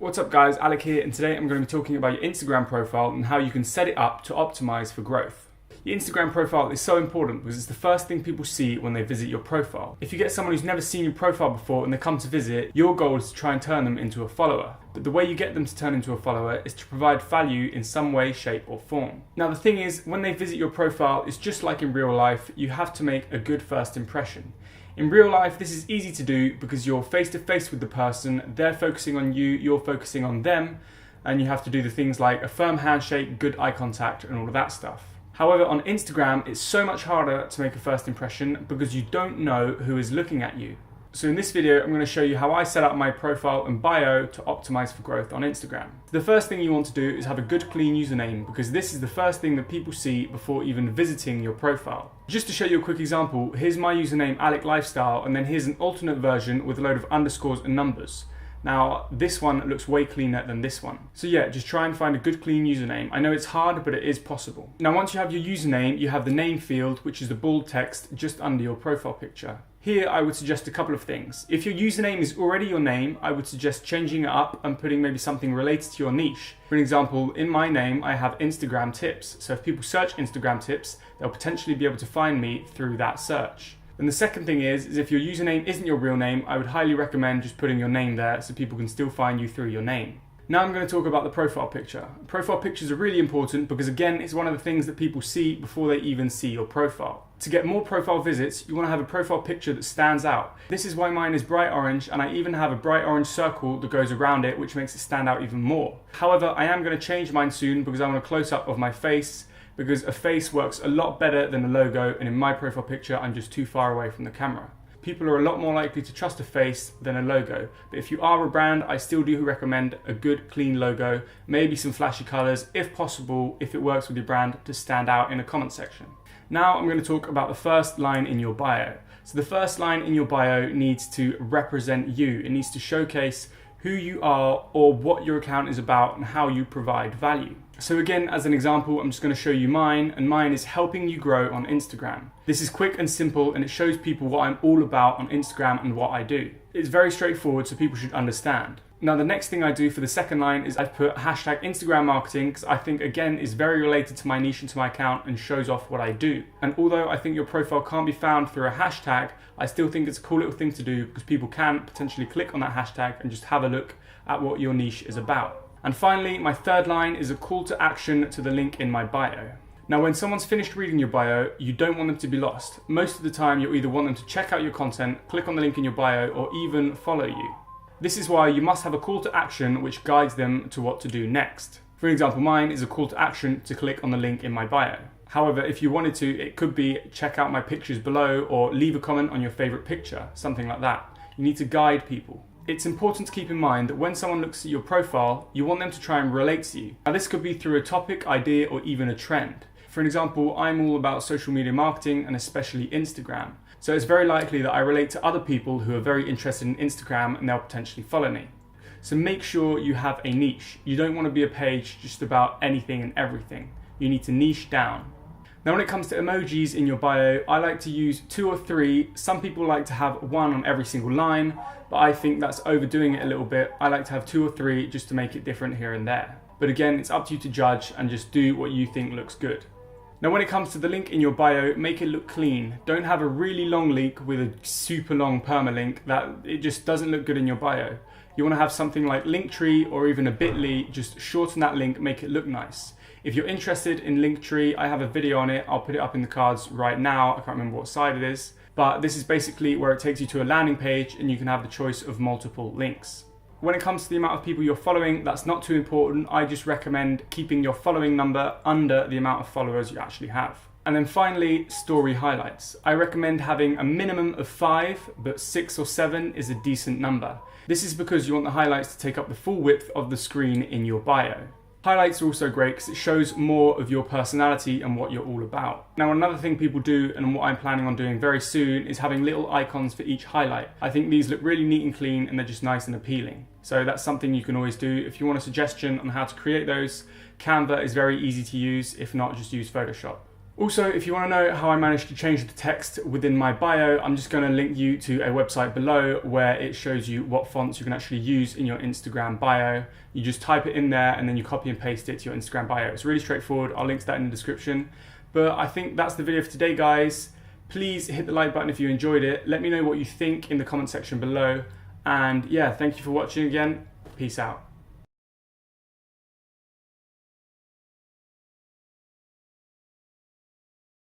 What's up guys, Alec here, and today I'm going to be talking about your Instagram profile and how you can set it up to optimize for growth. Your Instagram profile is so important because it's the first thing people see when they visit your profile. If you get someone who's never seen your profile before and they come to visit, your goal is to try and turn them into a follower. But the way you get them to turn into a follower is to provide value in some way, shape or form. Now the thing is, when they visit your profile, it's just like in real life, you have to make a good first impression. In real life, this is easy to do because you're face to face with the person, they're focusing on you, you're focusing on them, and you have to do the things like a firm handshake, good eye contact, and all of that stuff. However, on Instagram, it's so much harder to make a first impression because you don't know who is looking at you. So in this video, I'm going to show you how I set up my profile and bio to optimize for growth on Instagram. The first thing you want to do is have a good clean username because this is the first thing that people see before even visiting your profile. Just to show you a quick example, here's my username Alec Lifestyle, and then here's an alternate version with a load of underscores and numbers. Now, this one looks way cleaner than this one. So yeah, just try and find a good clean username. I know it's hard, but it is possible. Now, once you have your username, you have the name field, which is the bold text just under your profile picture. Here, I would suggest a couple of things. If your username is already your name, I would suggest changing it up and putting maybe something related to your niche. For example, in my name, I have Instagram tips. So if people search Instagram tips, they'll potentially be able to find me through that search. And the second thing is if your username isn't your real name, I would highly recommend just putting your name there so people can still find you through your name. Now I'm going to talk about the profile picture. Profile pictures are really important because again, it's one of the things that people see before they even see your profile. To get more profile visits, you want to have a profile picture that stands out. This is why mine is bright orange, and I even have a bright orange circle that goes around it, which makes it stand out even more. However, I am going to change mine soon because I want a close-up of my face, because a face works a lot better than a logo, and in my profile picture, I'm just too far away from the camera. People are a lot more likely to trust a face than a logo. But if you are a brand, I still do recommend a good, clean logo, maybe some flashy colors, if possible, if it works with your brand, to stand out in a comment section. Now I'm going to talk about the first line in your bio. So the first line in your bio needs to represent you. It needs to showcase who you are or what your account is about and how you provide value. So again, as an example, I'm just going to show you mine, and mine is helping you grow on Instagram. This is quick and simple, and it shows people what I'm all about on Instagram and what I do. It's very straightforward, so people should understand. Now, the next thing I do for the second line is I've put hashtag Instagram marketing because I think, again, is very related to my niche and to my account and shows off what I do. And although I think your profile can't be found through a hashtag, I still think it's a cool little thing to do because people can potentially click on that hashtag and just have a look at what your niche is about. And finally, my third line is a call to action to the link in my bio. Now, when someone's finished reading your bio, you don't want them to be lost. Most of the time, you'll either want them to check out your content, click on the link in your bio, or even follow you. This is why you must have a call to action which guides them to what to do next. For example, mine is a call to action to click on the link in my bio. However, if you wanted to, it could be check out my pictures below or leave a comment on your favorite picture, something like that. You need to guide people. It's important to keep in mind that when someone looks at your profile, you want them to try and relate to you. Now, this could be through a topic, idea, or even a trend. For an example, I'm all about social media marketing and especially Instagram. So it's very likely that I relate to other people who are very interested in Instagram and they'll potentially follow me. So make sure you have a niche. You don't want to be a page just about anything and everything. You need to niche down. Now, when it comes to emojis in your bio, I like to use 2 or 3. Some people like to have 1 on every single line, but I think that's overdoing it a little bit. I like to have 2 or 3 just to make it different here and there. But again, it's up to you to judge and just do what you think looks good. Now, when it comes to the link in your bio, make it look clean. Don't have a really long link with a super long permalink that it just doesn't look good in your bio. You want to have something like Linktree or even a bit.ly, just shorten that link, make it look nice. If you're interested in Linktree, I have a video on it. I'll put it up in the cards right now. I can't remember what side it is, but this is basically where it takes you to a landing page and you can have the choice of multiple links. When it comes to the amount of people you're following, that's not too important. I just recommend keeping your following number under the amount of followers you actually have. And then finally, story highlights. I recommend having a minimum of 5, but 6 or 7 is a decent number. This is because you want the highlights to take up the full width of the screen in your bio. Highlights are also great because it shows more of your personality and what you're all about. Now, another thing people do, and what I'm planning on doing very soon, is having little icons for each highlight. I think these look really neat and clean and they're just nice and appealing. So that's something you can always do. If you want a suggestion on how to create those, Canva is very easy to use. If not, just use Photoshop. Also, if you want to know how I managed to change the text within my bio, I'm just going to link you to a website below where it shows you what fonts you can actually use in your Instagram bio. You just type it in there and then you copy and paste it to your Instagram bio. It's really straightforward. I'll link to that in the description. But I think that's the video for today, guys. Please hit the like button if you enjoyed it. Let me know what you think in the comment section below. And yeah, thank you for watching again. Peace out.